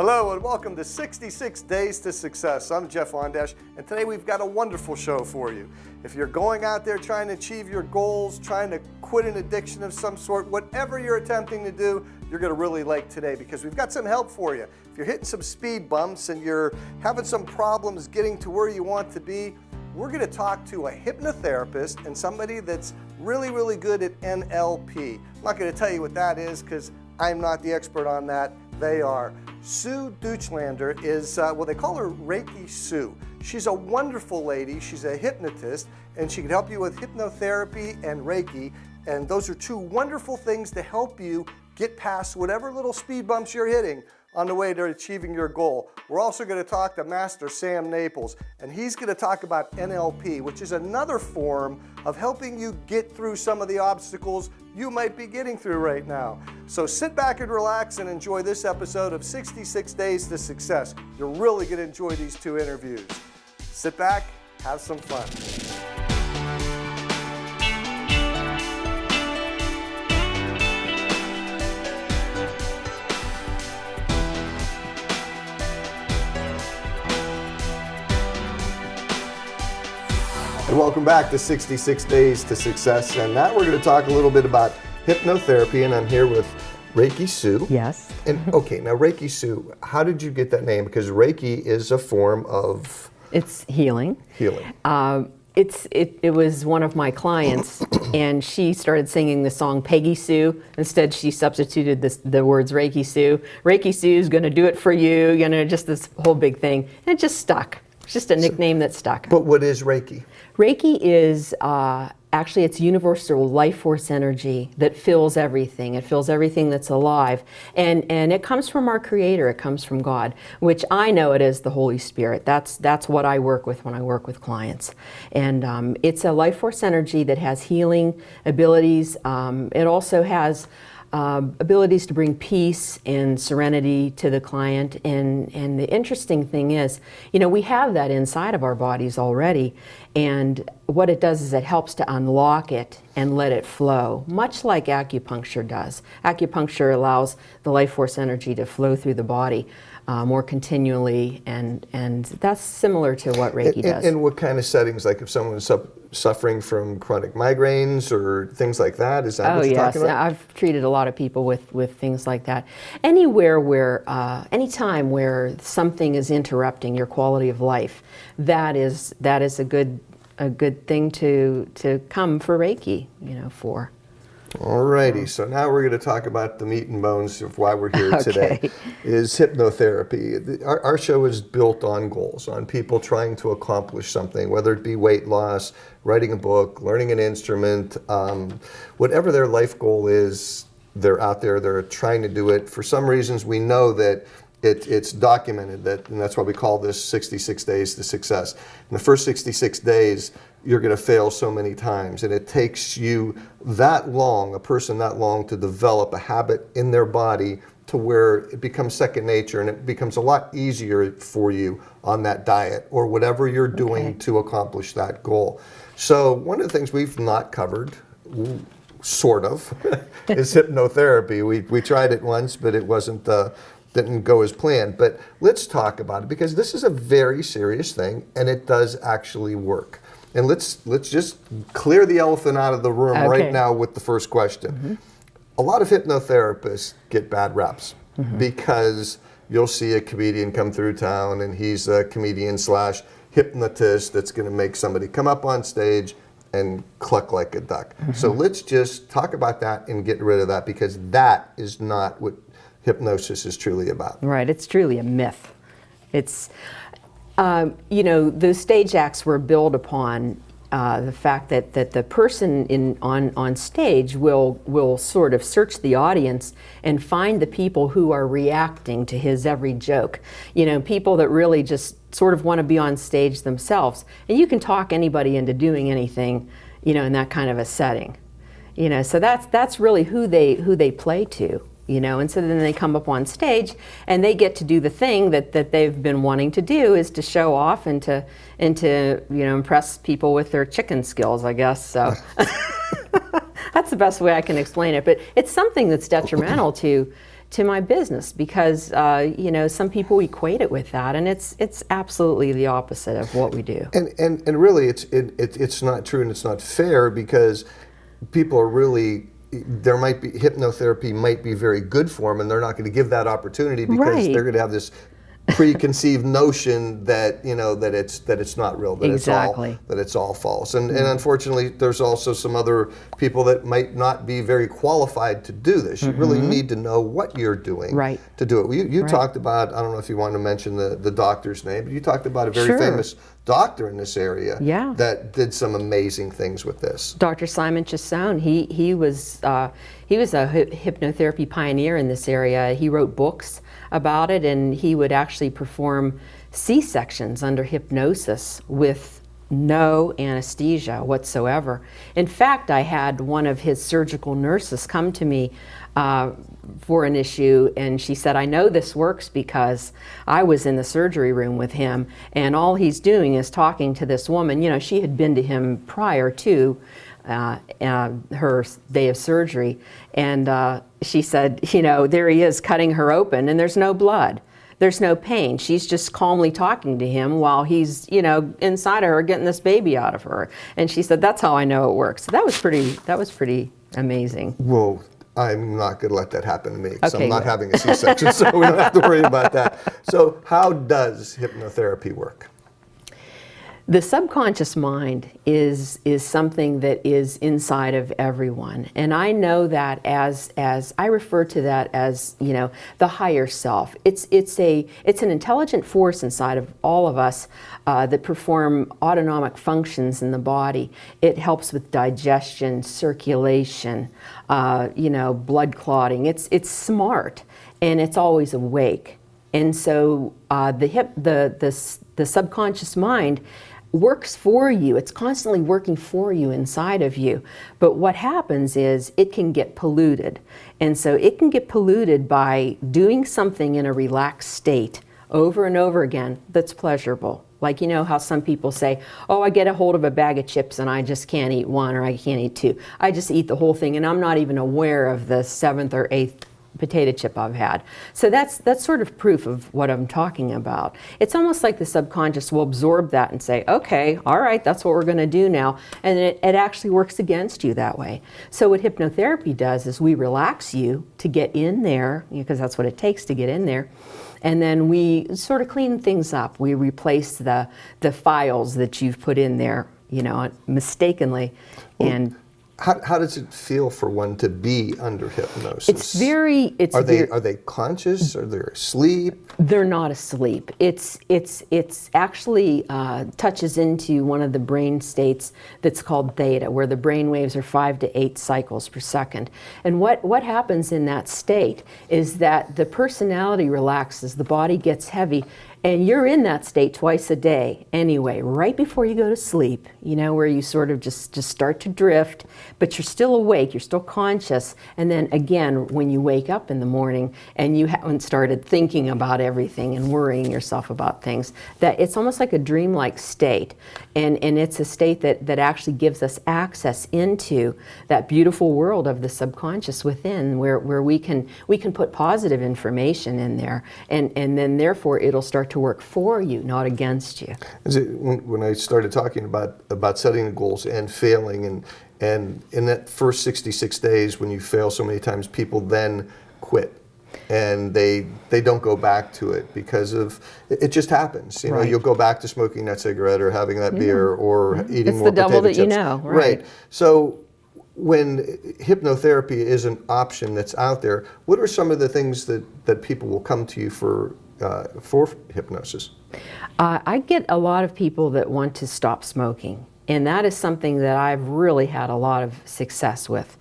Hello and welcome to 66 Days to Success. I'm Jeff Ondash, and today we've got a wonderful show for you. If you're going out there trying to achieve your goals, trying to quit an addiction of some sort, whatever you're attempting to do, you're going to really like today because we've got some help for you. If you're hitting some speed bumps and you're having some problems getting to where you want to be, we're going to talk to a hypnotherapist and somebody that's really good at NLP. I'm not going to tell you what that is because I'm not the expert on that. They are. Sue Deutschlander is, well, they call her Reiki Sue. She's a wonderful lady. She's a hypnotist, and she can help you with hypnotherapy and Reiki. And those are two wonderful things to help you get past whatever little speed bumps you're hitting on the way to achieving your goal. We're also going to talk to Master Sam Naples, and he's going to talk about NLP, which is another form of helping you get through some of the obstacles you might be getting through right now. So sit back and relax and enjoy this episode of 66 Days to Success. You're really going to enjoy these two interviews. Sit back, have some fun. And welcome back to 66 Days to Success. And now we're going to talk a little bit about hypnotherapy, and I'm here with Reiki Sue. Yes. And okay, now Reiki Sue, how did you get that name? Because Reiki is a form of... It's healing. Healing. It was one of my clients, and she started singing the song Peggy Sue. Instead, she substituted the words Reiki Sue. Reiki Sue's going to do it for you, just this whole big thing. And it just stuck. It's just a nickname that stuck. But what is Reiki? Reiki is actually, it's universal life force energy that fills everything. It fills everything that's alive. And it comes from our Creator. It comes from God, which I know it is the Holy Spirit. That's what I work with when I work with clients. And it's a life force energy that has healing abilities. It also has abilities to bring peace and serenity to the client. And the interesting thing is, we have that inside of our bodies already. And what it does is it helps to unlock it and let it flow, much like acupuncture does. Acupuncture allows the life force energy to flow through the body more continually, and that's similar to what Reiki does. And what kind of settings, like if someone's suffering from chronic migraines or things like that, is that what you're talking about? I've treated a lot of people with things like that. Anywhere where, anytime where something is interrupting your quality of life, that is a good thing to come for Reiki, for. Alrighty, so now we're going to talk about the meat and bones of why we're here today, is hypnotherapy. Our show is built on goals, on people trying to accomplish something, whether it be weight loss, writing a book, learning an instrument, whatever their life goal is, they're out there, they're trying to do it. For some reasons, we know that it's documented, and that's why we call this 66 Days to Success. In the first 66 days, you're going to fail so many times, and it takes you that long, a person that long, to develop a habit in their body to where it becomes second nature, and it becomes a lot easier for you on that diet or whatever you're doing to accomplish that goal. So one of the things we've not covered, sort of, is hypnotherapy. We tried it once, but it didn't go as planned. But let's talk about it, because this is a very serious thing, and it does actually work. And let's just clear the elephant out of the room right now with the first question. Mm-hmm. A lot of hypnotherapists get bad reps because you'll see a comedian come through town, and he's a comedian / hypnotist that's going to make somebody come up on stage and cluck like a duck. Mm-hmm. So let's just talk about that and get rid of that, because that is not what hypnosis is truly about. Right, it's truly a myth. It's, those stage acts were built upon the fact that the person on stage will sort of search the audience and find the people who are reacting to his every joke. People that really just sort of want to be on stage themselves. And you can talk anybody into doing anything, in that kind of a setting. So that's really who they play to. And so then they come up on stage and they get to do the thing that they've been wanting to do, is to show off and to impress people with their chicken skills, I guess. So That's the best way I can explain it. But it's something that's detrimental to to my business because you know, some people equate it with that, and it's absolutely the opposite of what we do. And really, it's not true and it's not fair, because people are really, there might be, hypnotherapy might be very good for them, and they're not going to give that opportunity because Right. they're going to have this preconceived notion that, you know, that it's not real, that Exactly. it's all false. And unfortunately, there's also some other people that might not be very qualified to do this. You really need to know what you're doing Right. to do it. You Right. talked about, I don't know if you want to mention the doctor's name, but you talked about a very Sure. famous doctor in this area Yeah. that did some amazing things with this. Dr. Simon Chisone, he was a hypnotherapy pioneer in this area. He wrote books about it, and he would actually perform C-sections under hypnosis with no anesthesia whatsoever. In fact, I had one of his surgical nurses come to me for an issue, and she said, I know this works because I was in the surgery room with him, and all he's doing is talking to this woman. You know, she had been to him prior to her day of surgery, and she said, you know, there he is cutting her open, and there's no blood. There's no pain. She's just calmly talking to him while he's, you know, inside of her getting this baby out of her. And she said, that's how I know it works. So that was pretty amazing. Well, I'm not going to let that happen to me, because Okay, I'm not good. having a C-section, so we don't have to worry about that. So how does hypnotherapy work? The subconscious mind is something that is inside of everyone, and I know that as I refer to that as, you know, the higher self. It's an intelligent force inside of all of us that perform autonomic functions in the body. It helps with digestion, circulation, you know, blood clotting. It's smart, and it's always awake. And so the subconscious mind works for you. It's constantly working for you inside of you. But what happens is it can get polluted. And so it can get polluted by doing something in a relaxed state over and over again that's pleasurable. Like, you know how some people say, oh, I get a hold of a bag of chips and I just can't eat one, or I can't eat two. I just eat the whole thing, and I'm not even aware of the 7th or 8th potato chip I've had. So that's sort of proof of what I'm talking about. It's almost like the subconscious will absorb that and say, okay, all right, that's what we're going to do now. And it actually works against you that way. So what hypnotherapy does is we relax you to get in there, because that's what it takes to get in there. And then we sort of clean things up. We replace the files that you've put in there, you know, mistakenly. And How does it feel for one to be under hypnosis? Are they conscious? Are they asleep? They're not asleep. It's actually touches into one of the brain states that's called theta, where the brain waves are 5 to 8 cycles per second. And what happens in that state is that the personality relaxes, the body gets heavy, and you're in that state twice a day anyway, right before you go to sleep, you know, where you sort of just start to drift, but you're still awake, you're still conscious. And then again, when you wake up in the morning and you haven't started thinking about everything and worrying yourself about things, that it's almost like a dreamlike state. And it's a state that actually gives us access into that beautiful world of the subconscious within, where we can put positive information in there, and then therefore it'll start to work for you, not against you. When I started talking about setting the goals and failing, and in that first 66 days when you fail so many times, people then quit. And they don't go back to it because of it just happens. You know, Right. you'll go back to smoking that cigarette or having that beer or eating It's more the devil potato that you chips. know, right. So when hypnotherapy is an option that's out there, what are some of the things that people will come to you for hypnosis? I get a lot of people that want to stop smoking, and that is something that I've really had a lot of success with.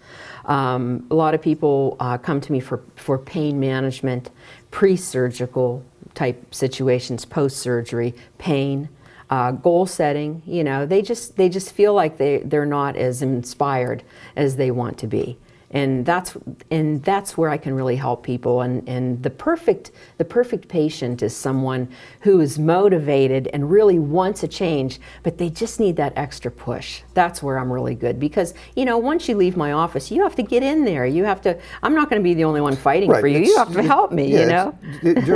A lot of people come to me for pain management, pre-surgical type situations, post-surgery, pain, goal setting. You know, they just feel like they're not as inspired as they want to be. and that's where I can really help people. And the perfect patient is someone who is motivated and really wants a change, but they just need that extra push. That's where I'm really good, because once you leave my office, you have to get in there. You have to. I'm not going to be the only one fighting for you. You have to help me. You're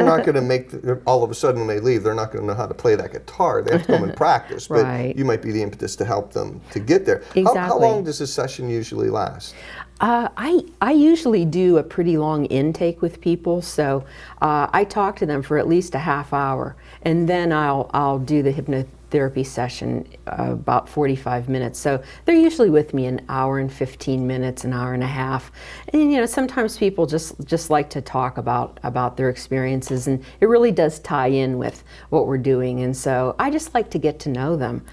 not going to make all of a sudden when they leave, they're not going to know how to play that guitar. They have to come and practice, but right. You might be the impetus to help them to get there. Exactly. How long does a session usually last? I usually do a pretty long intake with people, so I talk to them for at least a half hour, and then I'll do the hypnotherapy session about 45 minutes. So they're usually with me an hour and 15 minutes, an hour and a half. And sometimes people just like to talk about their experiences, and it really does tie in with what we're doing. And so I just like to get to know them.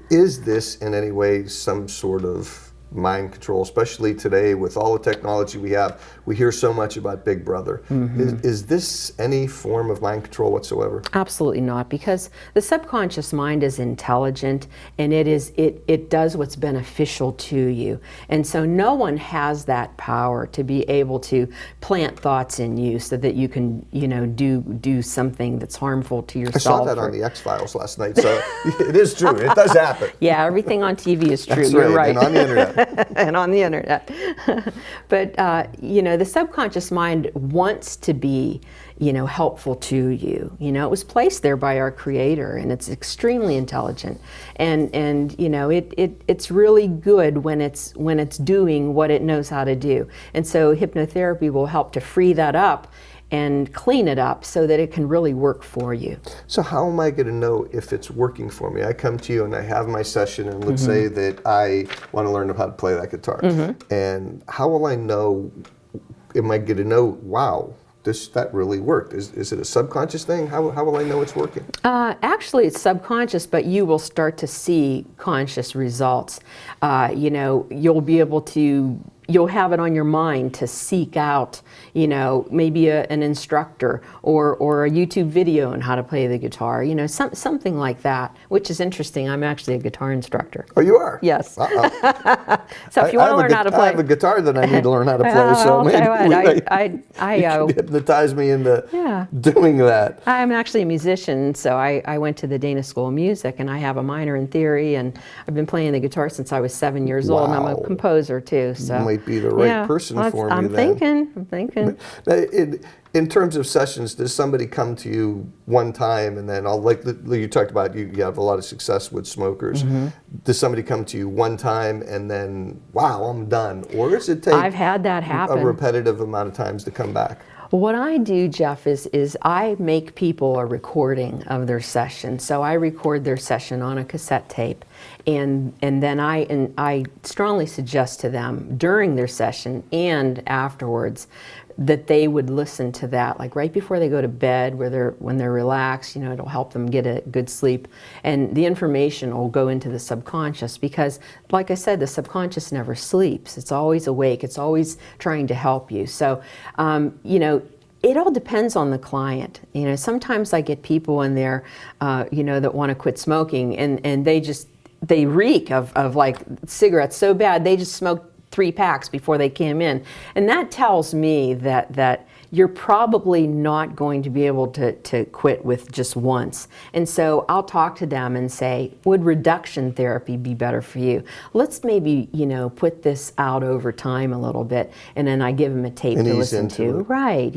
Is this in any way some sort of mind control, especially today with all the technology we have? We hear so much about Big Brother. Mm-hmm. Is this any form of mind control whatsoever? Absolutely not, because the subconscious mind is intelligent, and it does what's beneficial to you. And so no one has that power to be able to plant thoughts in you so that you can do something that's harmful to yourself. I saw that on the X-Files last night, so it is true. It does happen. Yeah, everything on TV is true. That's You're right. And on the internet. And on the internet. But, the subconscious mind wants to be, helpful to you. It was placed there by our Creator, and it's extremely intelligent. And it's really good when it's doing what it knows how to do. And so hypnotherapy will help to free that up and clean it up so that it can really work for you. So how am I going to know if it's working for me? I come to you and I have my session, and let's say that I want to learn how to play that guitar. And how will I know, am I going to know, wow, that really worked? Is it a subconscious thing? How will I know it's working? Actually, it's subconscious, but you will start to see conscious results. You'll be able to, you'll have it on your mind to seek out, maybe an instructor or a YouTube video on how to play the guitar, something like that, which is interesting. I'm actually a guitar instructor. Oh, you are? Yes. So if you want to learn how to play. I have a guitar that I need to learn how to play, so maybe you can hypnotize me into doing that. I'm actually a musician, so I went to the Dana School of Music, and I have a minor in theory, and I've been playing the guitar since I was 7 years old, and I'm a composer too. So you might be the right person for me I'm thinking. In terms of sessions, does somebody come to you one time and then, you talked about you have a lot of success with smokers. Does somebody come to you one time and then, wow, I'm done? Or does it take I've had that happen. A repetitive amount of times to come back? What I do, Jeff, is I make people a recording of their session. So I record their session on a cassette tape, and then I strongly suggest to them during their session and afterwards that they would listen to that, like right before they go to bed, when they're relaxed. It'll help them get a good sleep, and the information will go into the subconscious, because, like I said, the subconscious never sleeps. It's always awake. It's always trying to help you. So, it all depends on the client. Sometimes I get people in there, that want to quit smoking, and they reek of like cigarettes so bad they just smoke 3 packs before they came in. And that tells me that you're probably not going to be able to quit with just once. And so I'll talk to them and say, would reduction therapy be better for you? Let's maybe, put this out over time a little bit. And then I give them a tape to listen to. Right.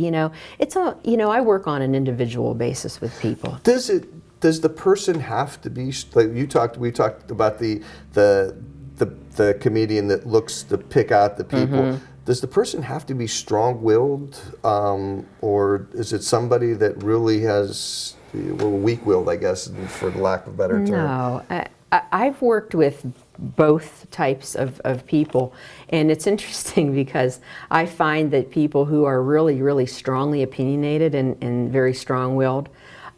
It's all, I work on an individual basis with people. Does the person have to be, like we talked about the comedian that looks to pick out the people. Does the person have to be strong-willed, or is it somebody that really has, weak-willed, I guess, for the lack of a better term? No, I've worked with both types of people, and it's interesting because I find that people who are really, really strongly opinionated and very strong-willed,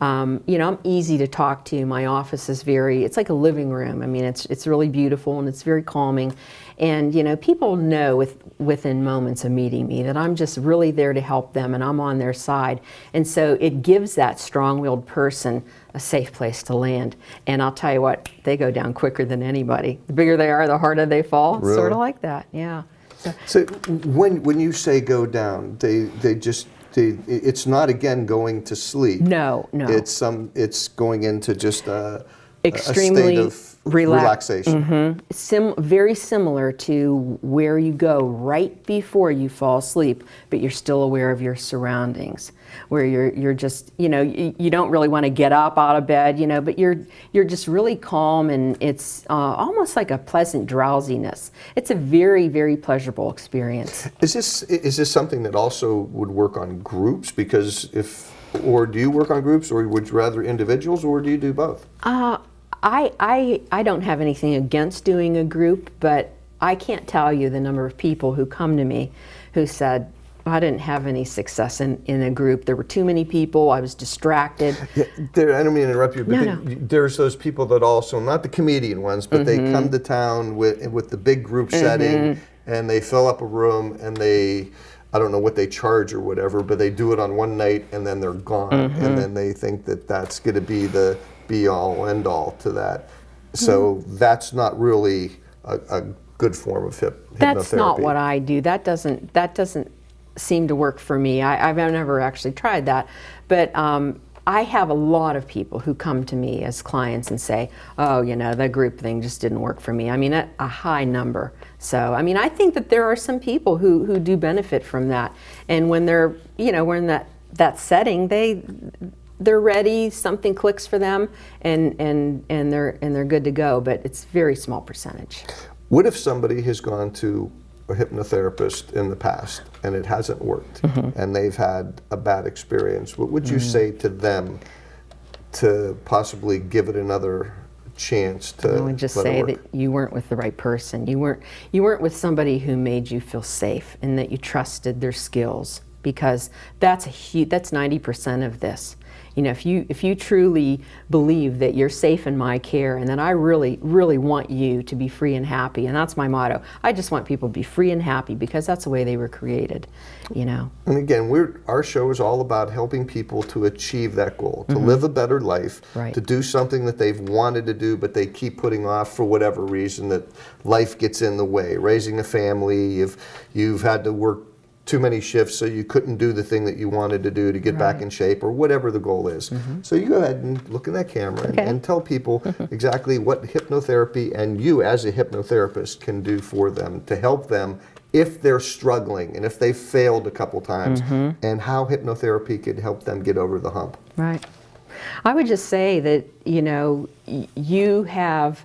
I'm easy to talk to. My office is it's like a living room. I mean, it's really beautiful and it's very calming. And, people know within moments of meeting me that I'm just really there to help them, and I'm on their side. And so it gives that strong-willed person a safe place to land. And I'll tell you what, they go down quicker than anybody. The bigger they are, the harder they fall. Really? Sort of like that, yeah. So when you say go down, it's not again going to sleep. No. It's going into just a Extremely state of relaxation. Very similar to where you go right before you fall asleep, but you're still aware of your surroundings. Where you're just, you don't really want to get up out of bed, but you're just really calm, and it's almost like a pleasant drowsiness. It's a very, very pleasurable experience. Is this something that also would work on groups? Or do you work on groups, or would you rather individuals, or do you do both? I don't have anything against doing a group, but I can't tell you the number of people who come to me who said, I didn't have any success in a group. There were too many people. I was distracted. Yeah, I don't mean to interrupt you, but there's those people that also, not the comedian ones, but they come to town with the big group setting, and they fill up a room, and I don't know what they charge or whatever, but they do it on one night, and then they're gone. And then they think that that's going to be the be-all, end-all to that. So that's not really a good form of hypnotherapy. That's not what I do. That doesn't seem to work for me. I've never actually tried that, but I have a lot of people who come to me as clients and say, oh, the group thing just didn't work for me. I mean, a high number. So, I mean, I think that there are some people who do benefit from that, and when they're, we're in that setting, they're ready, something clicks for them, and they're good to go, but it's a very small percentage. What if somebody has gone to a hypnotherapist in the past and it hasn't worked, and they've had a bad experience? What would you say to them to possibly give it another chance to I would just say that you weren't with the right person. You weren't with somebody who made you feel safe and that you trusted their skills, because that's 90% of this. If you truly believe that you're safe in my care, and that I really, really want you to be free and happy, and that's my motto. I just want people to be free and happy, because that's the way they were created, And again, our show is all about helping people to achieve that goal, to live a better life, to do something that they've wanted to do, but they keep putting off for whatever reason, that life gets in the way. Raising a family, you've had to work too many shifts, so you couldn't do the thing that you wanted to do to get back in shape, or whatever the goal is. So you go ahead and look in that camera and tell people exactly what hypnotherapy and you as a hypnotherapist can do for them to help them if they're struggling and if they've failed a couple times, and how hypnotherapy could help them get over the hump. Right. I would just say that, you have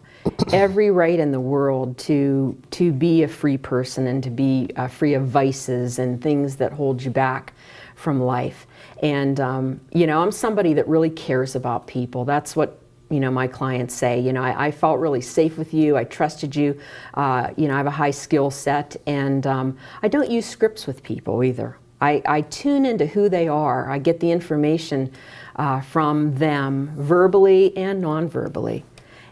every right in the world to be a free person, and to be free of vices and things that hold you back from life. And I'm somebody that really cares about people. That's what my clients say. I felt really safe with you. I trusted you. I have a high skill set, and I don't use scripts with people either. I tune into who they are. I get the information from them verbally and non-verbally.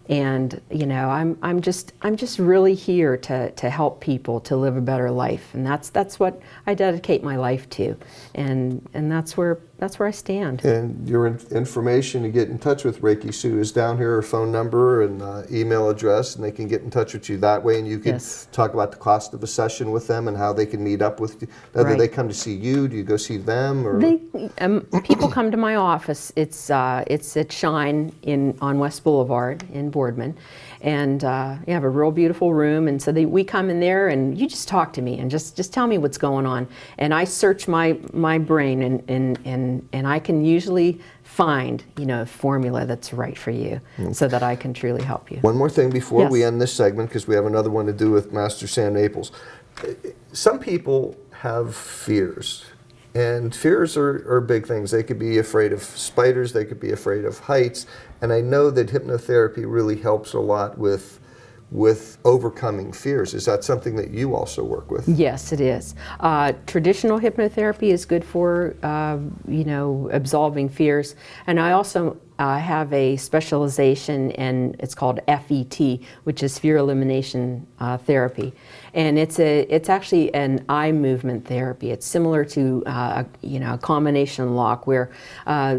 And I'm just really here to help people to live a better life, and that's what I dedicate my life to, and that's where I stand. And your information to get in touch with Reiki Sue is down here, her phone number and email address, and they can get in touch with you that way, and you can talk about the cost of a session with them and how they can meet up with you. Whether they come to see you, do you go see them, or people come to my office. It's at Shine on West Boulevard in Boardman, and you have a real beautiful room, and so we come in there, and you just talk to me and just tell me what's going on, and I search my brain, and I can usually find a formula that's right for you, so that I can truly help you. One more thing before we end this segment, because we have another one to do with Master Sam Naples. Some people have fears. And fears are big things. They could be afraid of spiders, they could be afraid of heights, and I know that hypnotherapy really helps a lot with overcoming fears. Is that something that you also work with? Yes, it is. Traditional hypnotherapy is good for absolving fears, and I also have a specialization, and it's called FET, which is fear elimination therapy. and it's actually an eye movement therapy. It's similar to a combination lock, where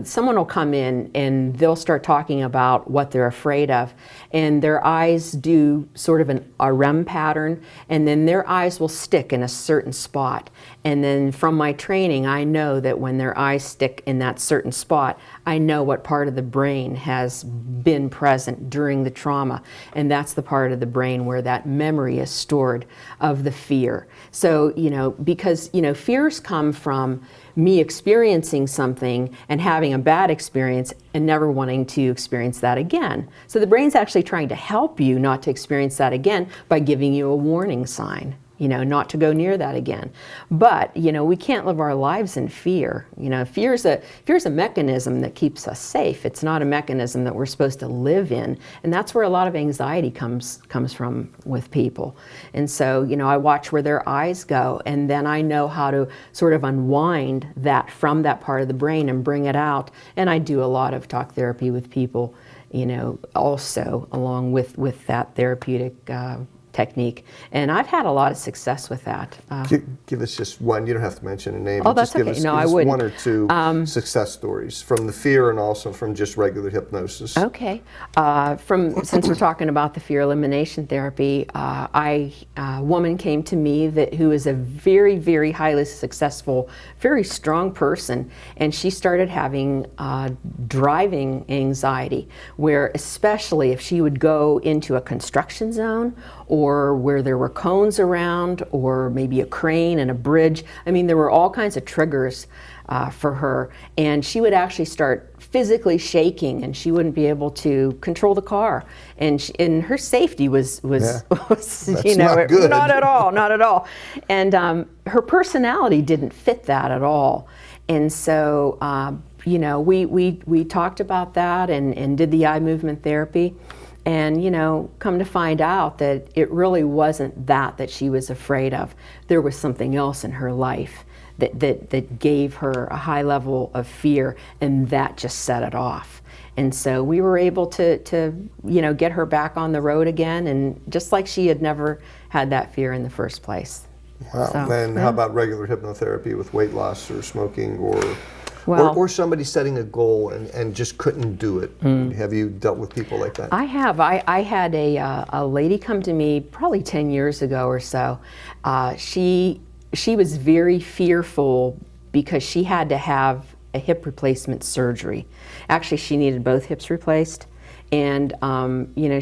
someone will come in and they'll start talking about what they're afraid of, and their eyes do sort of a REM pattern, and then their eyes will stick in a certain spot. And then from my training, I know that when their eyes stick in that certain spot, I know what part of the brain has been present during the trauma. And that's the part of the brain where that memory is stored of the fear. So, because, fears come from me experiencing something and having a bad experience and never wanting to experience that again. So the brain's actually trying to help you not to experience that again by giving you a warning sign, not to go near that again. But, we can't live our lives in fear. Fear's a mechanism that keeps us safe. It's not a mechanism that we're supposed to live in. And that's where a lot of anxiety comes from with people. And so, I watch where their eyes go, and then I know how to sort of unwind that from that part of the brain and bring it out. And I do a lot of talk therapy with people, also along with that therapeutic technique, and I've had a lot of success with that. Give us just one. You don't have to mention a name. Oh, but that's just give okay. us, No, give I us wouldn't. one or two success stories from the fear and also from just regular hypnosis. Okay. Since we're talking about the fear elimination therapy, a woman came to me who is a very, very highly successful, very strong person, and she started having driving anxiety, where especially if she would go into a construction zone or where there were cones around, or maybe a crane and a bridge. I mean, there were all kinds of triggers for her, and she would actually start physically shaking, and she wouldn't be able to control the car. And her safety was That's not good. Not at all. And her personality didn't fit that at all. And so, we talked about that and did the eye movement therapy. And, come to find out that it really wasn't that she was afraid of. There was something else in her life that gave her a high level of fear, and that just set it off. And so we were able to get her back on the road again, and just like she had never had that fear in the first place. Wow. So, then how about regular hypnotherapy with weight loss or smoking or somebody setting a goal and just couldn't do it? Have you dealt with people like that? I have. I had a lady come to me probably 10 years ago or so. She was very fearful because she had to have a hip replacement surgery. Actually, she needed both hips replaced. And,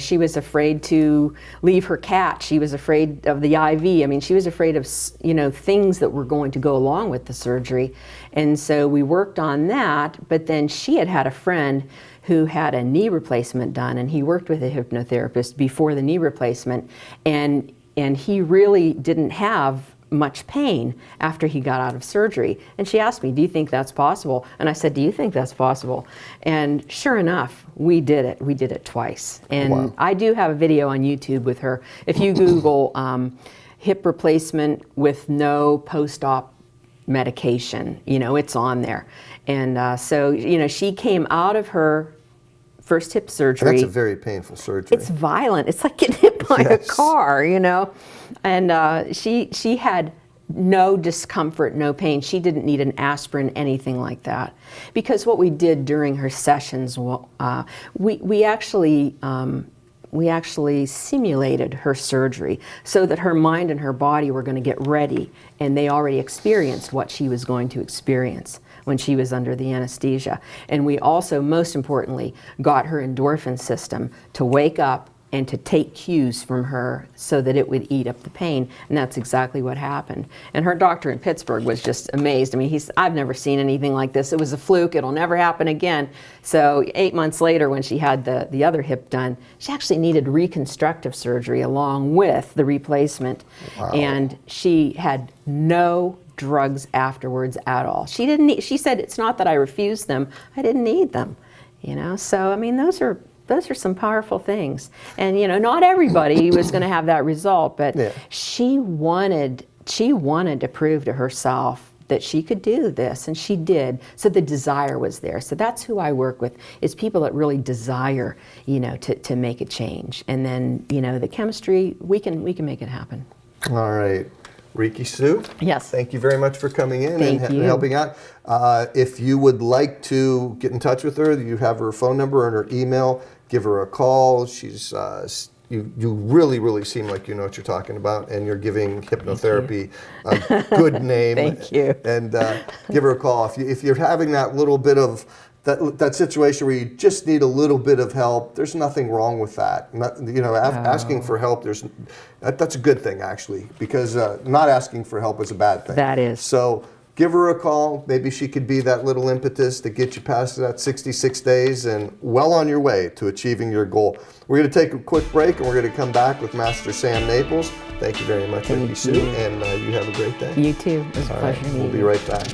she was afraid to leave her cat. She was afraid of the IV. I mean, she was afraid of, things that were going to go along with the surgery. And so we worked on that, but then she had a friend who had a knee replacement done, and he worked with a hypnotherapist before the knee replacement, and he really didn't have much pain after he got out of surgery. And she asked me, do you think that's possible? And I said, do you think that's possible? And sure enough, we did it. We did it twice. And wow. I do have a video on YouTube with her. If you Google hip replacement with no post-op medication, it's on there. And so, she came out of her first hip surgery. And that's a very painful surgery. It's violent. It's like getting hit by a car, And she had no discomfort, no pain. She didn't need an aspirin, anything like that. Because what we did during her sessions, we actually simulated her surgery so that her mind and her body were going to get ready, and they already experienced what she was going to experience when she was under the anesthesia. And we also, most importantly, got her endorphin system to wake up and to take cues from her so that it would eat up the pain. And that's exactly what happened. And her doctor in Pittsburgh was just amazed. I mean, I've never seen anything like this. It was a fluke. It'll never happen again. So 8 months later, when she had the other hip done, she actually needed reconstructive surgery along with the replacement. Wow. And she had no drugs afterwards at all. She said, it's not that I refused them, I didn't need them. So I mean, those are some powerful things. And not everybody was going to have that result, but she wanted to prove to herself that she could do this, and she did. So the desire was there. So that's who I work with, is people that really desire, to make a change. And then, the chemistry, we can make it happen. All right. Reiki Sue? Yes. Thank you very much for coming in Thank and you. helping out. If you would like to get in touch with her, you have her phone number and her email. Give her a call. She's you really, really seem like you know what you're talking about, and you're giving hypnotherapy a good name. Thank you. And give her a call if you're having that little bit of that situation where you just need a little bit of help. There's nothing wrong with that. Asking for help. That's a good thing actually, because not asking for help is a bad thing. That is. So give her a call. Maybe she could be that little impetus to get you past that 66 days and well on your way to achieving your goal. We're going to take a quick break and we're going to come back with Master Sam Naples. Thank you very much, Reiki Sue, and you have a great day. You too. It was a pleasure meeting you. We'll be right back.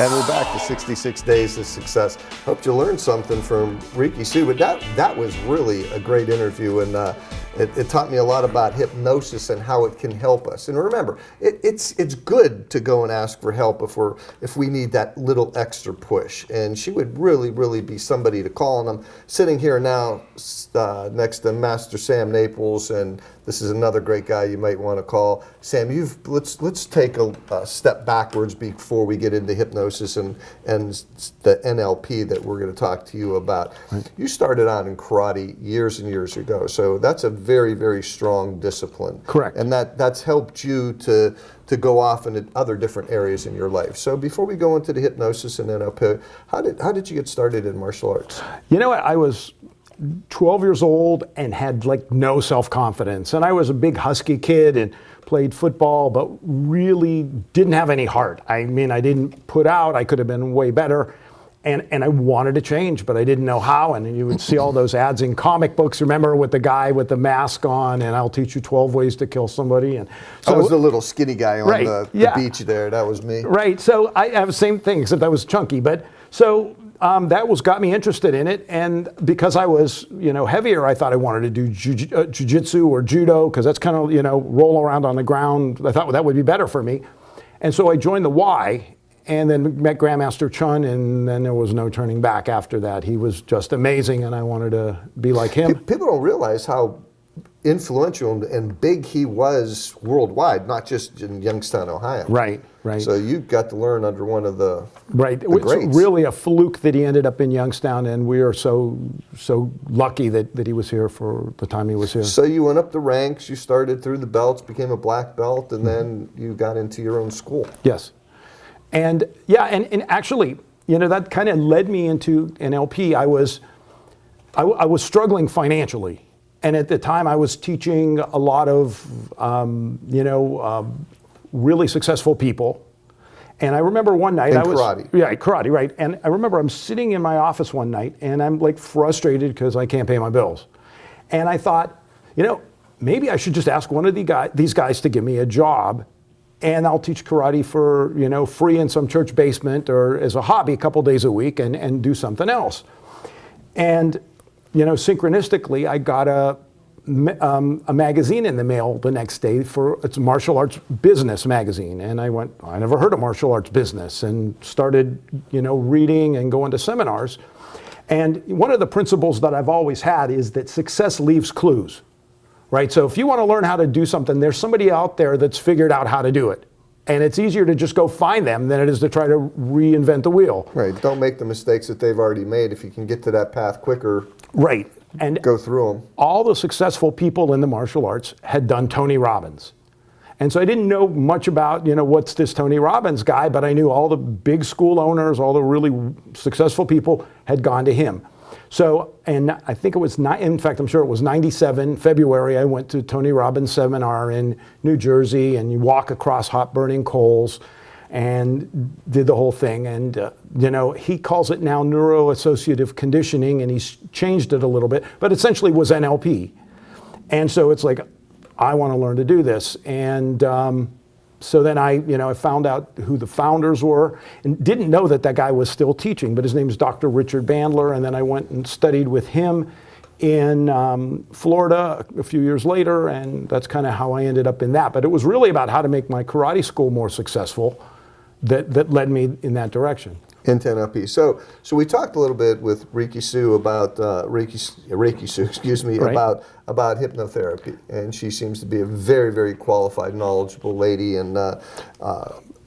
And we're back to 66 Days of Success. Hope you learned something from Reiki Sue, but that was really a great interview, and it taught me a lot about hypnosis and how it can help us. And remember, it's good to go and ask for help if we need that little extra push. And she would really, really be somebody to call. And I'm sitting here now next to Master Sam Naples, and this is another great guy you might want to call. Sam, let's take a step backwards before we get into hypnosis and the NLP that we're going to talk to you about. Right. You started out in karate years and years ago, so that's a very, very strong discipline. Correct. And that's helped you to go off into other different areas in your life. So before we go into the hypnosis and NLP, how did you get started in martial arts? You know what, I was 12 years old and had like no self-confidence. And I was a big husky kid and played football, but really didn't have any heart. I mean, I didn't put out, I could have been way better. And I wanted to change, but I didn't know how. And you would see all those ads in comic books, remember, with the guy with the mask on, and I'll teach you 12 ways to kill somebody. And so I was the little skinny guy on right, the beach there. That was me. Right. So I have the same thing, except I was chunky. But so that got me interested in it. And because I was, heavier, I thought I wanted to do jiu-jitsu or judo, because that's kind of, roll around on the ground. I thought that would be better for me. And so I joined the Y. And then met Grandmaster Chun, and then there was no turning back after that. He was just amazing, and I wanted to be like him. People don't realize how influential and big he was worldwide, not just in Youngstown, Ohio. Right, right. So you got to learn under one of the right. The greats. It's really a fluke that he ended up in Youngstown, and we are so lucky that he was here for the time he was here. So you went up the ranks, you started through the belts, became a black belt, and then you got into your own school. Yes. And and actually, that kind of led me into NLP. I was struggling financially, and at the time I was teaching a lot of really successful people. And I remember one night karate, right? And I remember I'm sitting in my office one night, and I'm like frustrated because I can't pay my bills, and I thought, maybe I should just ask one of these guys to give me a job. And I'll teach karate for, free in some church basement or as a hobby a couple days a week and do something else. And, synchronistically, I got a magazine in the mail the next day it's a martial arts business magazine. And I went, I never heard of martial arts business, and started, reading and going to seminars. And one of the principles that I've always had is that success leaves clues. Right, so if you want to learn how to do something, there's somebody out there that's figured out how to do it. And it's easier to just go find them than it is to try to reinvent the wheel. Right, don't make the mistakes that they've already made. If you can get to that path quicker, right, and go through them. All the successful people in the martial arts had done Tony Robbins. And so I didn't know much about, what's this Tony Robbins guy, but I knew all the big school owners, all the really successful people had gone to him. So, and I think it was in fact, I'm sure it was 97, February, I went to Tony Robbins' seminar in New Jersey, and you walk across hot burning coals and did the whole thing. And, he calls it now neuroassociative conditioning, and he's changed it a little bit, but essentially was NLP. And so it's like, I want to learn to do this. And so then I found out who the founders were, and didn't know that guy was still teaching, but his name is Dr. Richard Bandler. And then I went and studied with him in Florida a few years later, and that's kind of how I ended up in that. But it was really about how to make my karate school more successful that led me in that direction. Into NLP. So we talked a little bit with Reiki Sue about Reiki Sue, excuse me, right. about hypnotherapy, and she seems to be a very, very qualified, knowledgeable lady in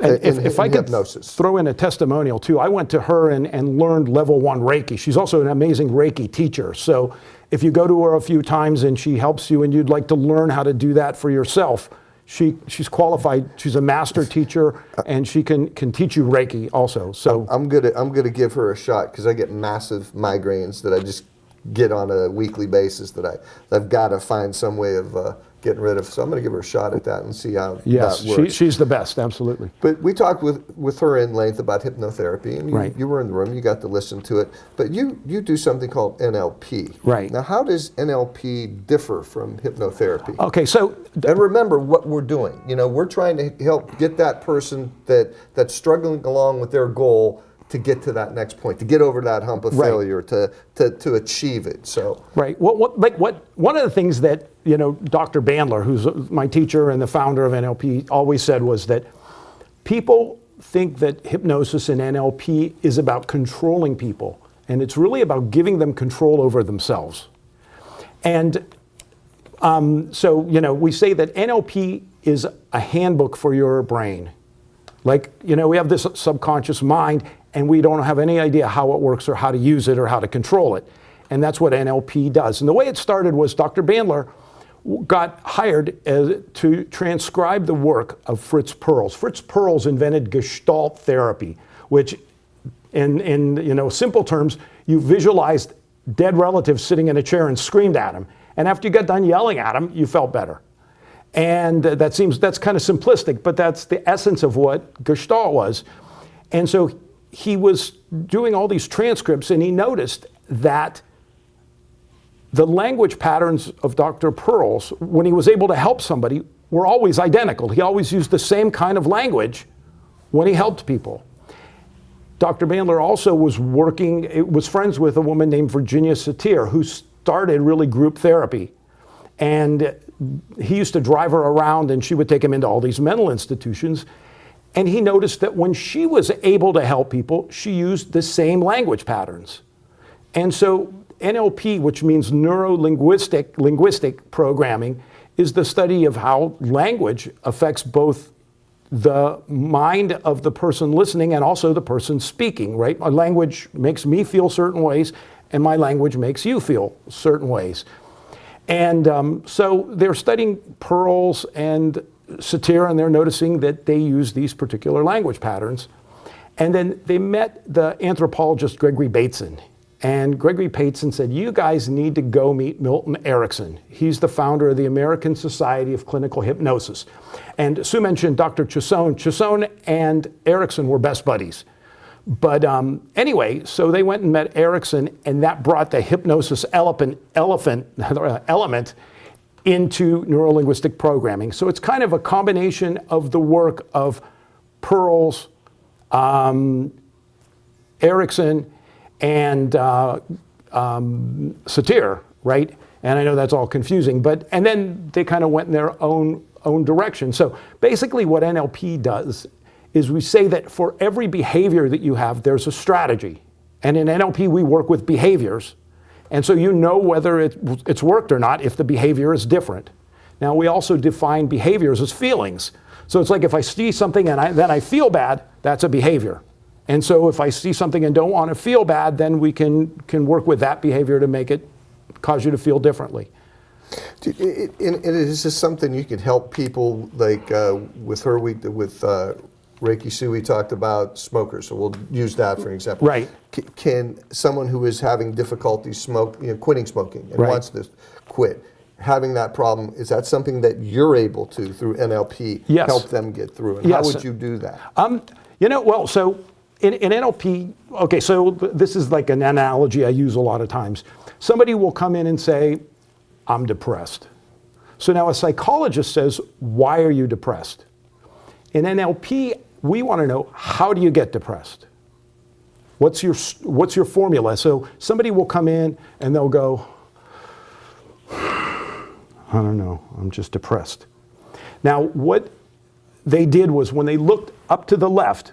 if I could hypnosis. Throw in a testimonial too, I went to her and learned level 1 Reiki. She's also an amazing Reiki teacher. So if you go to her a few times and she helps you and you'd like to learn how to do that for yourself, she's qualified. She's a master teacher, and she can teach you Reiki also. So I'm gonna give her a shot, because I get massive migraines that I just get on a weekly basis that I've got to find some way of getting rid of. So I'm going to give her a shot at that and see how that works. She's the best, absolutely. But we talked with her in length about hypnotherapy, and right. you were in the room, you got to listen to it. But you do something called NLP. Right. Now, how does NLP differ from hypnotherapy? Okay, so... And remember what we're doing. You know, we're trying to help get that person that's struggling along with their goal to get to that next point, to get over that hump of failure, to achieve it. So right. One of the things that Dr. Bandler, who's my teacher and the founder of NLP, always said was that people think that hypnosis and NLP is about controlling people, and it's really about giving them control over themselves. And so we say that NLP is a handbook for your brain. Like, we have this subconscious mind, and we don't have any idea how it works or how to use it or how to control it. And that's what NLP does. And the way it started was Dr. Bandler got hired to transcribe the work of Fritz Perls. Fritz Perls invented Gestalt therapy, which in simple terms, you visualized dead relatives sitting in a chair and screamed at them. And after you got done yelling at them, you felt better. And that's kind of simplistic, but that's the essence of what Gestalt was. And so he was doing all these transcripts, and he noticed that the language patterns of Dr. Perls, when he was able to help somebody, were always identical. He always used the same kind of language when he helped people. Dr. Bandler also was friends with a woman named Virginia Satir, who started really group therapy. And he used to drive her around, and she would take him into all these mental institutions. And he noticed that when she was able to help people, she used the same language patterns. And so NLP, which means linguistic programming, is the study of how language affects both the mind of the person listening and also the person speaking, right? My language makes me feel certain ways, and my language makes you feel certain ways. And so they're studying Perls and Satir, and they're noticing that they use these particular language patterns. And then they met the anthropologist Gregory Bateson. And Gregory Bateson said, you guys need to go meet Milton Erickson. He's the founder of the American Society of Clinical Hypnosis. And Sue mentioned Dr. Chisone. Chisone and Erickson were best buddies. But anyway, so they went and met Erickson, and that brought the hypnosis element into neurolinguistic programming. So it's kind of a combination of the work of Perls, Erickson, and Satir, right? And I know that's all confusing, and then they kind of went in their own direction. So basically what NLP does is we say that for every behavior that you have, there's a strategy. And in NLP, we work with behaviors. And so you know whether it's worked or not if the behavior is different. Now, we also define behaviors as feelings. So it's like if I see something and then I feel bad, that's a behavior. And so if I see something and don't want to feel bad, then we can work with that behavior to make it cause you to feel differently. Is this something you could help people, like with her, with Reiki Sue, we talked about smokers, so we'll use that for an example. Right. Can someone who is having difficulty quitting smoking and wants to quit, having that problem, is that something that you're able to, through NLP, help them get through? And how would you do that? So in NLP, okay, so this is like an analogy I use a lot of times. Somebody will come in and say, I'm depressed. So now a psychologist says, why are you depressed? In NLP, we want to know, how do you get depressed? What's your formula? So somebody will come in and they'll go, I don't know, I'm just depressed. Now, what they did was when they looked up to the left,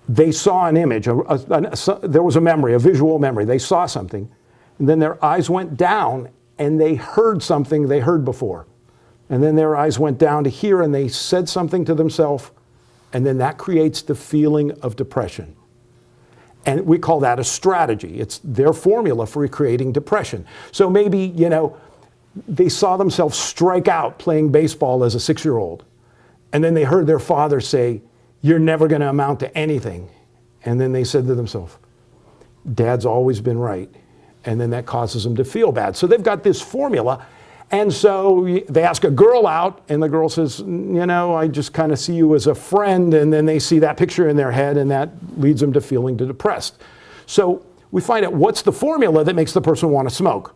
they saw an image, there was a memory, a visual memory. They saw something, and then their eyes went down and they heard something they heard before. And then their eyes went down to here and they said something to themselves, and then that creates the feeling of depression. And we call that a strategy. It's their formula for creating depression. So maybe, they saw themselves strike out playing baseball as a 6-year-old. And then they heard their father say, "You're never going to amount to anything." And then they said to themselves, "Dad's always been right." And then that causes them to feel bad. So they've got this formula. And so they ask a girl out, and the girl says, "I just kind of see you as a friend." And then they see that picture in their head, and that leads them to feeling depressed. So we find out what's the formula that makes the person want to smoke.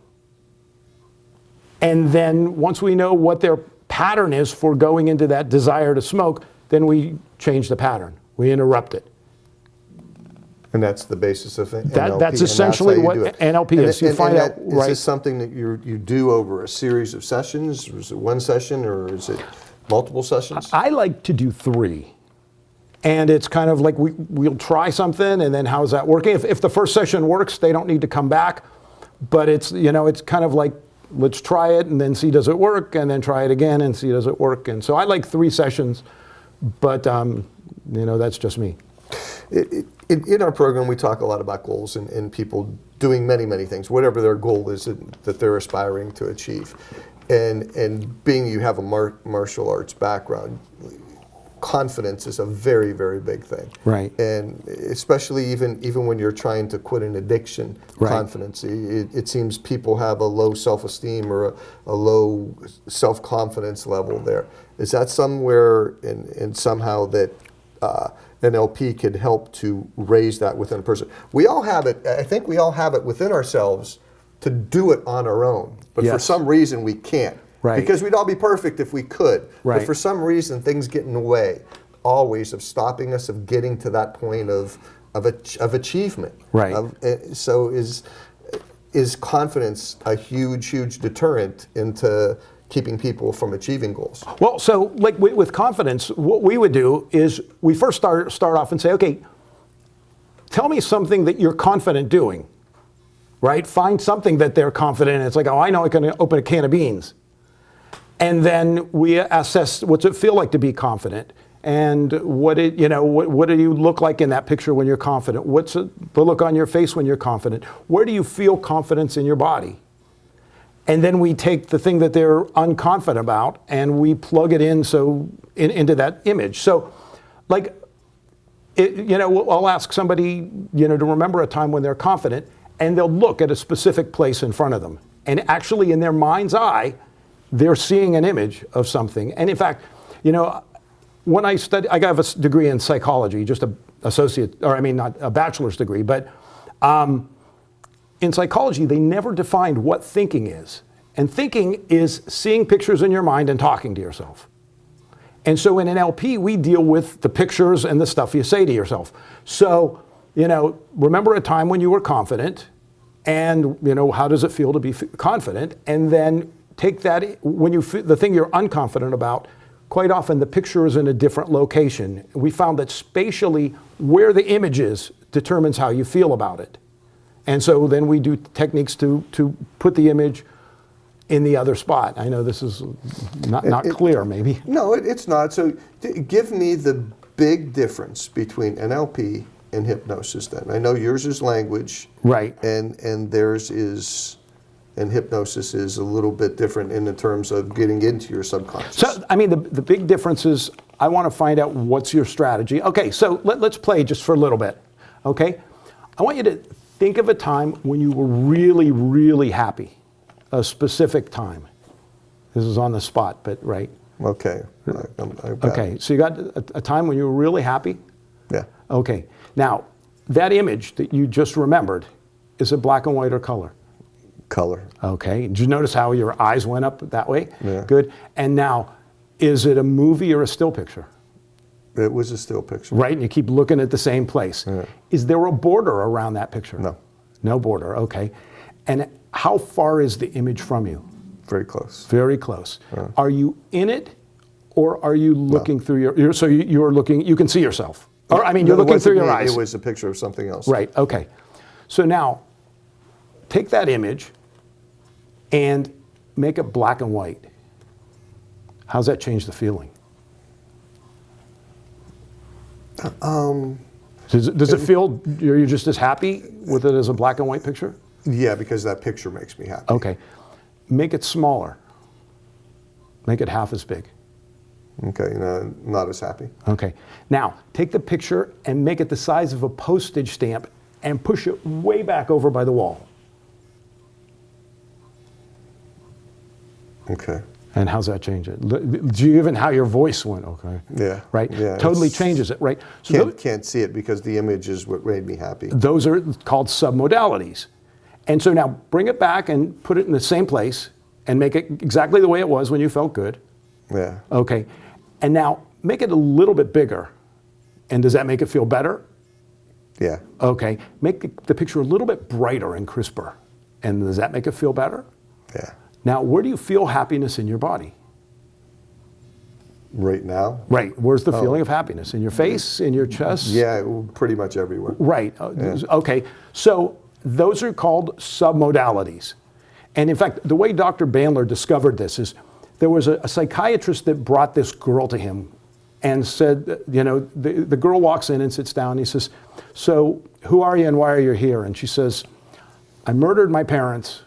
And then once we know what their pattern is for going into that desire to smoke, then we change the pattern. We interrupt it. And that's the basis of NLP. That's essentially what NLP is. Is this something that you do over a series of sessions? Is it one session or is it multiple sessions? I like to do 3. And it's kind of like we'll try something, and then how's that working? If the first session works, they don't need to come back. But it's kind of like, let's try it and then see does it work, and then try it again and see does it work. And so I like 3 sessions, but that's just me. In our program, we talk a lot about goals and people doing many, many things, whatever their goal is that they're aspiring to achieve. And being you have a martial arts background, confidence is a very, very big thing. Right. And especially even when you're trying to quit an addiction, right. Confidence. It seems people have a low self-esteem or a low self-confidence level there. Is that somewhere and somehow that NLP could help to raise that within a person? We all have it. I think we all have it within ourselves to do it on our own. But yes. For some reason we can't. Right. Because we'd all be perfect if we could. Right. But for some reason, things get in the way, always, of stopping us of getting to that point of achievement. Right. So is confidence a huge deterrent into keeping people from achieving goals? Well, so like with confidence, what we would do is we first start off and say, okay, tell me something that you're confident doing, right? Find something that they're confident in. It's like, oh, I know I can open a can of beans. And then we assess, what's it feel like to be confident? And what do you look like in that picture when you're confident? What's the look on your face when you're confident? Where do you feel confidence in your body? And then we take the thing that they're unconfident about and we plug it into that image. So, like, I'll ask somebody, to remember a time when they're confident, and they'll look at a specific place in front of them. And actually, in their mind's eye, they're seeing an image of something. And in fact, when I studied, I got a degree in psychology, just not a bachelor's degree, but in psychology, they never defined what thinking is. And thinking is seeing pictures in your mind and talking to yourself. And so in NLP, we deal with the pictures and the stuff you say to yourself. So, remember a time when you were confident, and, how does it feel to be confident? And then take that, when the thing you're unconfident about, quite often the picture is in a different location. We found that spatially, where the image is determines how you feel about it. And so then we do techniques to put the image in the other spot. I know this is not clear, maybe. No, it's not. So give me the big difference between NLP and hypnosis then. I know yours is language. Right. And theirs is... And hypnosis is a little bit different in the terms of getting into your subconscious. So, the big difference is I want to find out what's your strategy. Okay, so let's play just for a little bit, okay? I want you to think of a time when you were really, really happy, a specific time. This is on the spot, but right? Okay. Okay, so you got a time when you were really happy? Yeah. Okay, now, that image that you just remembered, is it black and white or color? Color. Okay. Did you notice how your eyes went up that way? Yeah. Good. And now, is it a movie or a still picture? It was a still picture. Right, and you keep looking at the same place. Yeah. Is there a border around that picture? No. No border, okay. And how far is the image from you? Very close. Very close. Are you in it, or are you looking through your? So you're looking. You can see yourself. Or I mean, you're looking through your eyes. It was a picture of something else. Right. Okay. So now, take that image, and make it black and white. How's that change the feeling? Does it feel you're just as happy with it as a black and white picture? Yeah, because that picture makes me happy. Okay. Make it smaller. Make it half as big. Okay, not as happy. Okay. Now, take the picture and make it the size of a postage stamp and push it way back over by the wall. Okay. And how's that change it? Do you even how your voice went? Okay. Yeah. Right? Yeah, totally changes it, right? So can't see it because the image is what made me happy. those are called submodalities. And so now bring it back and put it in the same place and make it exactly the way it was when you felt good. Yeah. Okay. And now make it a little bit bigger. And does that make it feel better? Yeah. Okay. Make the picture a little bit brighter and crisper. And does that make it feel better? Yeah. Now, where do you feel happiness in your body? Right now? Right. Where's the feeling of happiness? In your face? In your chest? Yeah, pretty much everywhere. Right. Okay. So those are called submodalities. And in fact, the way Dr. Bandler discovered this is there was a psychiatrist that brought this girl to him and said, the girl walks in and sits down and he says, so who are you and why are you here? And she says, I murdered my parents.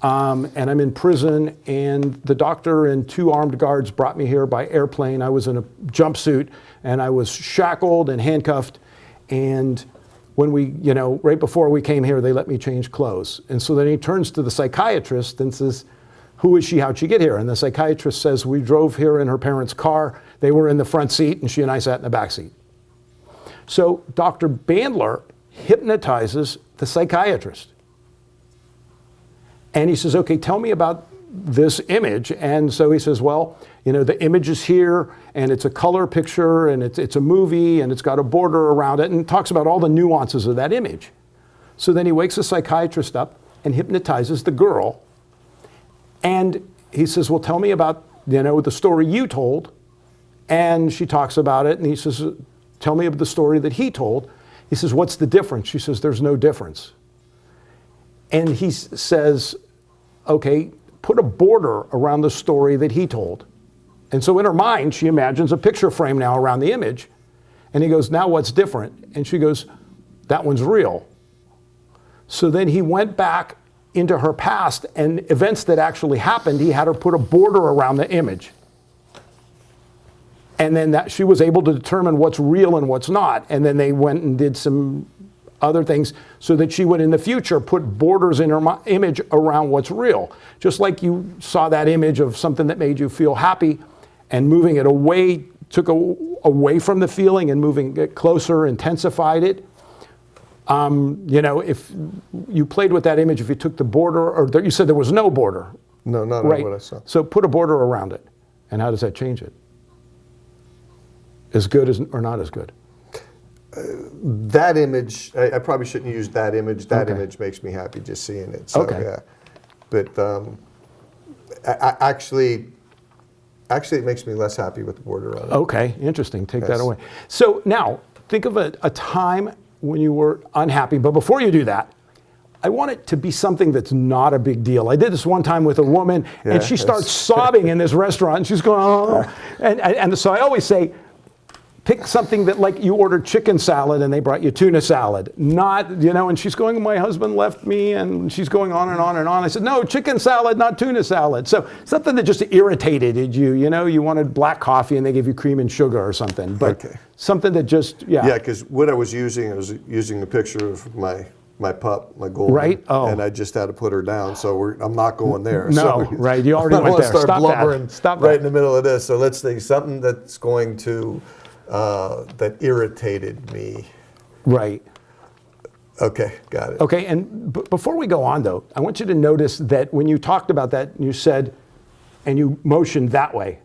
And I'm in prison, and the doctor and 2 armed guards brought me here by airplane. I was in a jumpsuit, and I was shackled and handcuffed. And when we, right before we came here, they let me change clothes. And so then he turns to the psychiatrist and says, who is she? How'd she get here? And the psychiatrist says, we drove here in her parents' car. They were in the front seat, and she and I sat in the back seat. So Dr. Bandler hypnotizes the psychiatrist. And he says, okay, tell me about this image. And so he says, well, the image is here, and it's a color picture, and it's a movie, and it's got a border around it, and talks about all the nuances of that image. So then he wakes the psychiatrist up and hypnotizes the girl. And he says, well, tell me about, the story you told. And she talks about it, and he says, tell me about the story that he told. He says, what's the difference? She says, there's no difference. And he says, okay, put a border around the story that he told. And so in her mind, she imagines a picture frame now around the image. And he goes, now what's different? And she goes, that one's real. So then he went back into her past, and events that actually happened, he had her put a border around the image. And then she was able to determine what's real and what's not. And then they went and did some other things so that she would in the future put borders in her image around what's real. Just like you saw that image of something that made you feel happy and moving it away, took away from the feeling and moving it closer, intensified it. If you played with that image, if you took the border, or you said there was no border. No, not right. What I saw. So put a border around it. And how does that change it? As good as, or not as good? That image, I probably shouldn't use that image. That image makes me happy just seeing it. So, yeah. But actually, it makes me less happy with the border on it. Okay, interesting. Take that away. So now, think of a time when you were unhappy. But before you do that, I want it to be something that's not a big deal. I did this one time with a woman, and she starts sobbing in this restaurant, and she's going, oh. And so I always say, pick something that, like, you ordered chicken salad and they brought you tuna salad. Not, and she's going, my husband left me, and she's going on and on and on. I said, no, chicken salad, not tuna salad. So something that just irritated you, you wanted black coffee and they gave you cream and sugar or something. But something that just, Yeah, because what I was using a picture of my pup, my golden. Right. Oh. And I just had to put her down, so I'm not going there. No, so right. You already went there. Start blubbering Stop right in the middle of this. So let's think something that's going to that irritated me. Right. Okay, got it. Okay, and before we go on, though, I want you to notice that when you talked about that, you said, and you motioned that way.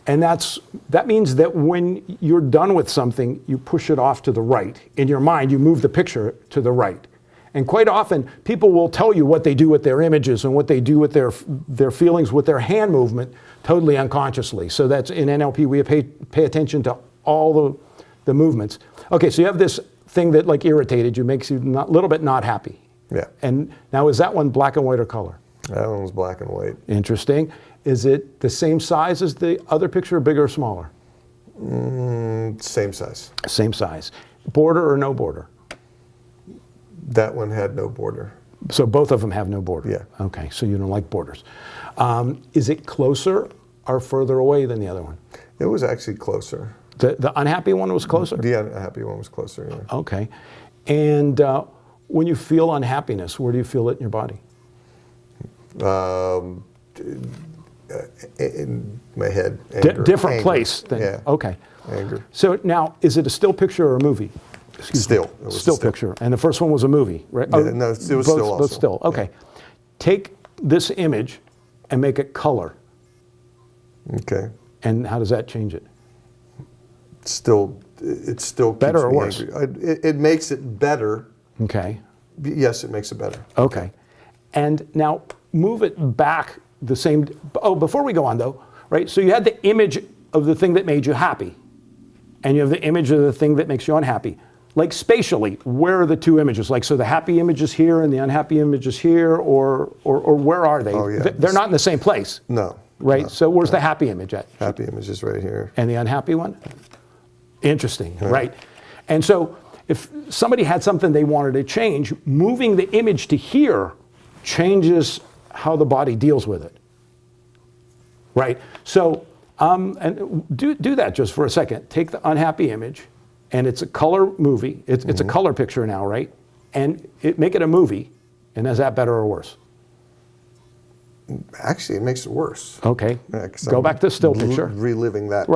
And that means that when you're done with something, you push it off to the right. In your mind, you move the picture to the right. And quite often, people will tell you what they do with their images and what they do with their feelings, with their hand movement, totally unconsciously. So that's in NLP, we pay attention to all the movements. Okay, so you have this thing that like irritated you, makes you a little bit not happy. Yeah. And now, is that one black and white or color? That one was black and white. Interesting. Is it the same size as the other picture, bigger or smaller? Same size. Same size. Border or no border? That one had no border. So both of them have no border? Yeah. Okay, so you don't like borders. Is it closer or further away than the other one? It was actually closer. The unhappy one was closer? The unhappy one was closer, yeah. Okay. And when you feel unhappiness, where do you feel it in your body? In my head. Anger. Different Anger. place. Than, Yeah. Okay. Anger. So now, is it a still picture or a movie? Still. It was Still picture. And the first one was a movie, right? Yeah, no, it was still also. Both still. Okay. Yeah. Take this image and make it color. Okay. And how does that change it? It still Better keeps or me worse? angry. It makes it better. Okay. Yes, it makes it better. Okay. And now move it back the same. Oh, before we go on though, right? So you had the image of the thing that made you happy, and you have the image of the thing that makes you unhappy. Like spatially, where are the two images? Like, so the happy image is here and the unhappy image is here, or where are they? Oh, yeah. They're not in the same place. No. Right? No, So where's the happy image at? happy image is right here. And the unhappy one? Interesting, right? And so if somebody had something they wanted to change, moving the image to here changes how the body deals with it, right? So, and do that just for a second. Take the unhappy image, and it's a color movie. It's a color picture now, right? And make it a movie, and is that better or worse? Actually, it makes it worse. Okay, Yeah, go back to the still picture. Reliving that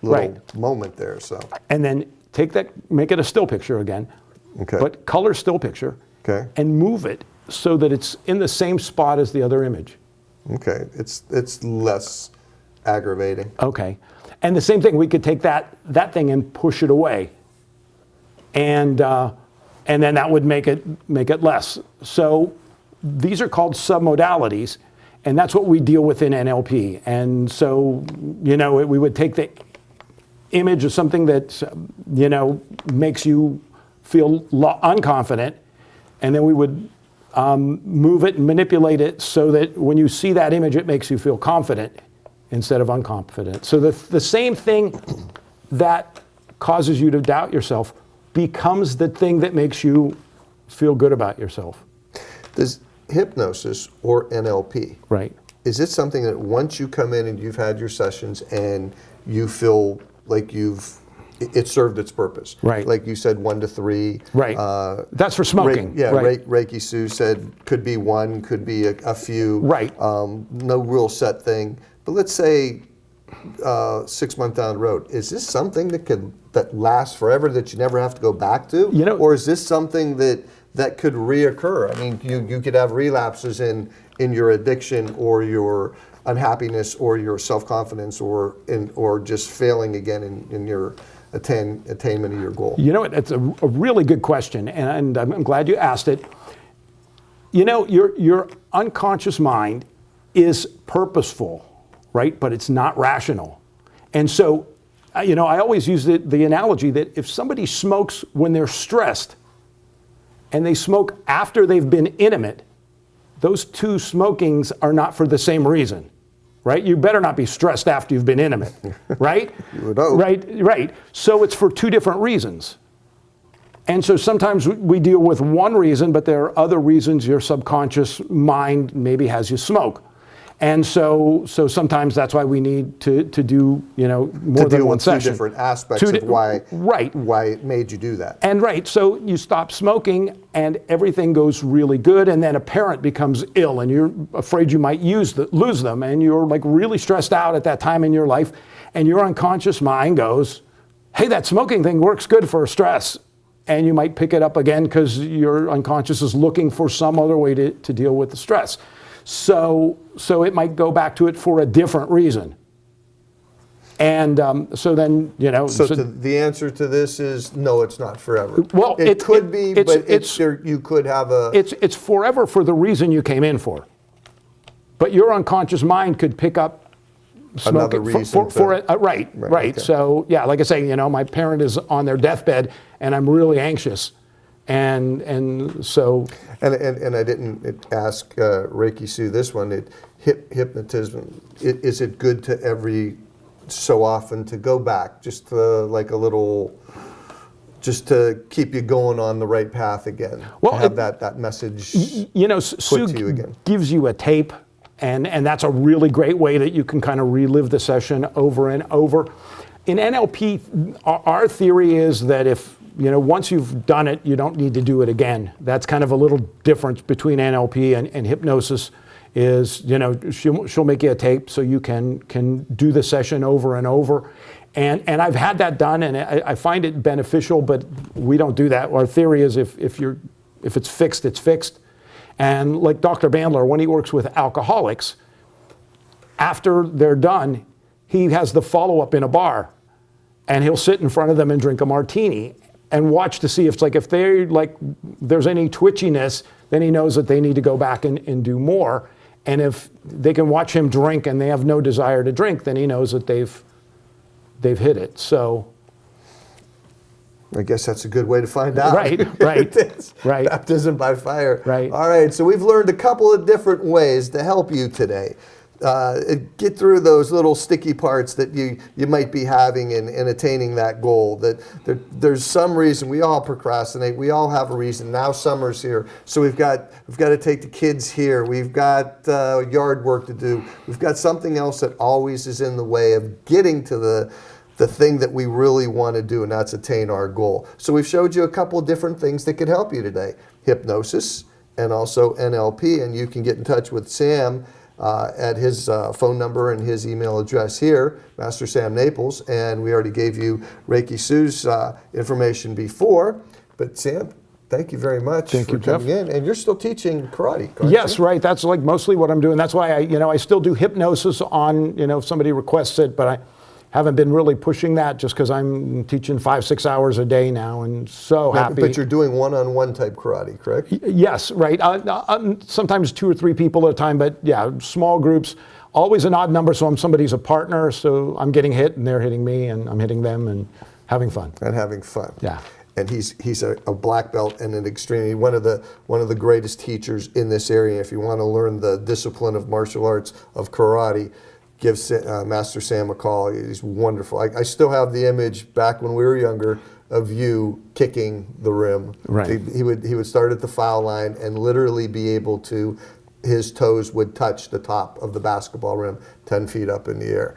little moment there. So. And then take that, make it a still picture again, Okay. but color still picture, Okay. and move it so that it's in the same spot as the other image. Okay. It's less aggravating. Okay. And the same thing, we could take that thing and push it away, and then that would make it less. So these are called submodalities, and that's what we deal with in NLP. And so, we would take the image of something that, makes you feel unconfident, and then we would move it and manipulate it so that when you see that image, it makes you feel confident instead of unconfident. So the same thing that causes you to doubt yourself becomes the thing that makes you feel good about yourself. Does hypnosis or NLP, right, is it something that once you come in and you've had your sessions and you feel like it served its purpose? Right. Like you said, 1 to 3. Right. That's for smoking. Right. Reiki Sue said could be 1, could be a few. Right. No real set thing. But let's say 6 months down the road, is this something that lasts forever, that you never have to go back to? Or is this something that could reoccur? I mean, you could have relapses in your addiction or your unhappiness or your self-confidence or just failing again in your attainment of your goal. It's a really good question, and I'm glad you asked it. Your unconscious mind is purposeful, right? But it's not rational. And so, I always use the analogy that if somebody smokes when they're stressed and they smoke after they've been intimate, those two smokings are not for the same reason, right? You better not be stressed after you've been intimate, right? You would hope. Right. So it's for two different reasons. And so sometimes we deal with one reason, but there are other reasons your subconscious mind maybe has you smoke. And so sometimes that's why we need to do more than one session. Two different aspects of why it made you do that. And so you stop smoking and everything goes really good, and then a parent becomes ill and you're afraid you might lose them, and you're like really stressed out at that time in your life, and your unconscious mind goes, hey, that smoking thing works good for stress. And you might pick it up again because your unconscious is looking for some other way to deal with the stress. So it might go back to it for a different reason. And so then, So the answer to this is no, it's not forever. Well, it could be, but you could have a... It's forever for the reason you came in for. But your unconscious mind could pick up smoking another reason right. Okay. So, yeah, like I say, my parent is on their deathbed, and I'm really anxious. And so... And I didn't ask Reiki Sue this one. Hypnotism, is it good to every so often to go back, just like a little, just to keep you going on the right path again? Well, to have that message Sue to you again. Gives you a tape, and that's a really great way that you can kind of relive the session over and over. In NLP, our theory is that if once you've done it, you don't need to do it again. That's kind of a little difference between NLP and hypnosis. Is she'll make you a tape so you can do the session over and over, and I've had that done, and I find it beneficial. But we don't do that. Our theory is if it's fixed, it's fixed. And like Dr. Bandler, when he works with alcoholics, after they're done, he has the follow-up in a bar, and he'll sit in front of them and drink a martini and watch to see if there's any twitchiness, then he knows that they need to go back and do more. And if they can watch him drink and they have no desire to drink, then he knows that they've hit it. So I guess that's a good way to find out. Right. Baptism by fire. Right. All right, so we've learned a couple of different ways to help you today. Get through those little sticky parts that you might be having in attaining that goal. That there's some reason. We all procrastinate. We all have a reason. Now summer's here, so we've got to take the kids here. We've got yard work to do. We've got something else that always is in the way of getting to the thing that we really want to do, and that's attain our goal. So we've showed you a couple of different things that could help you today: hypnosis and also NLP. And you can get in touch with Sam at his phone number and his email address here, Master Sam Naples, and we already gave you Reiki Sue's information before. But Sam, thank you very much for coming in. And you're still teaching karate, correct? Yes, right. That's like mostly what I'm doing. That's why I still do hypnosis on, if somebody requests it, but I haven't been really pushing that just because I'm teaching 5-6 hours a day now, and so happy. But you're doing one-on-one type karate, correct? Yes, right. Sometimes 2 or 3 people at a time, but yeah, small groups. Always an odd number, so somebody's a partner, so I'm getting hit and they're hitting me and I'm hitting them and having fun. Yeah. And he's a black belt and an extremely one of the greatest teachers in this area. If you want to learn the discipline of martial arts of karate, give Master Sam a call. He's wonderful. I still have the image back when we were younger of you kicking the rim. Right. He would start at the foul line and literally be able to, his toes would touch the top of the basketball rim 10 feet up in the air.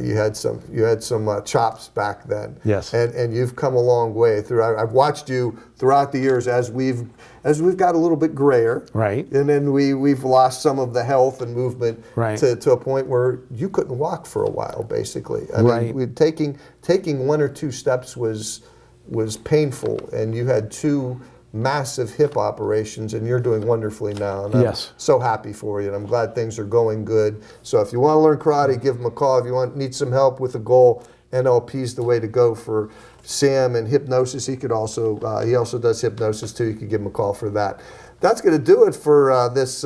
You had some chops back then. Yes. And you've come a long way through. I've watched you throughout the years as we've got a little bit grayer. Right. And then we've lost some of the health and movement. Right. To a point where you couldn't walk for a while, basically. I mean, taking 1 or 2 steps was painful, and you had 2 massive hip operations, and you're doing wonderfully now. And I'm so happy for you, and I'm glad things are going good. So if you want to learn karate, give him a call. If you need some help with a goal, NLP is the way to go for Sam. And hypnosis, he also does hypnosis too. You could give him a call for that. That's going to do it for this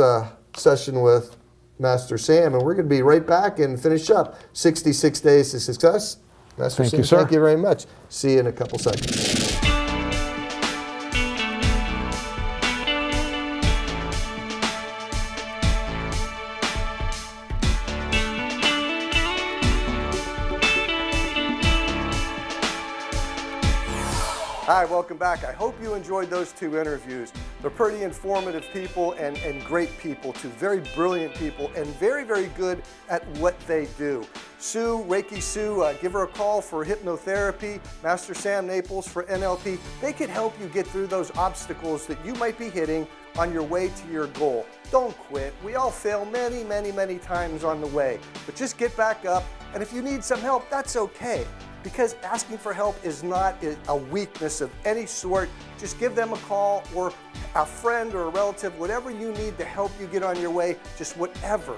session with Master Sam, and we're going to be right back and finish up 66 Days to Success. Master Sam, thank you very much. See you in a couple seconds. Hi, welcome back. I hope you enjoyed those 2 interviews. They're pretty informative people and great people, 2 very brilliant people and very, very good at what they do. Sue, Reiki Sue, give her a call for hypnotherapy. Master Sam Naples for NLP. They could help you get through those obstacles that you might be hitting on your way to your goal. Don't quit. We all fail many, many, many times on the way, but just get back up. And if you need some help, that's okay. Because asking for help is not a weakness of any sort. Just give them a call, or a friend or a relative, whatever you need to help you get on your way, just whatever,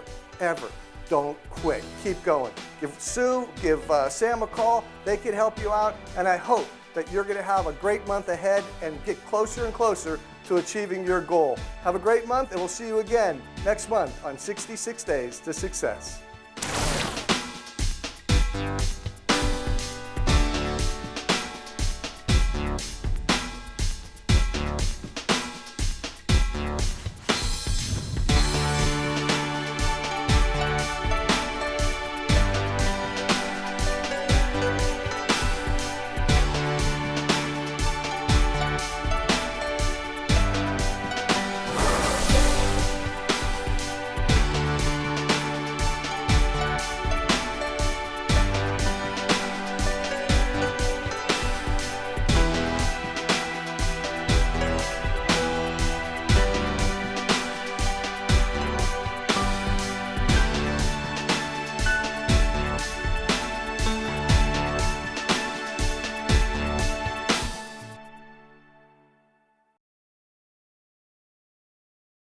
don't quit. Keep going. Give Sue, give Sam a call. They can help you out, and I hope that you're going to have a great month ahead and get closer and closer to achieving your goal. Have a great month, and we'll see you again next month on 66 Days to Success.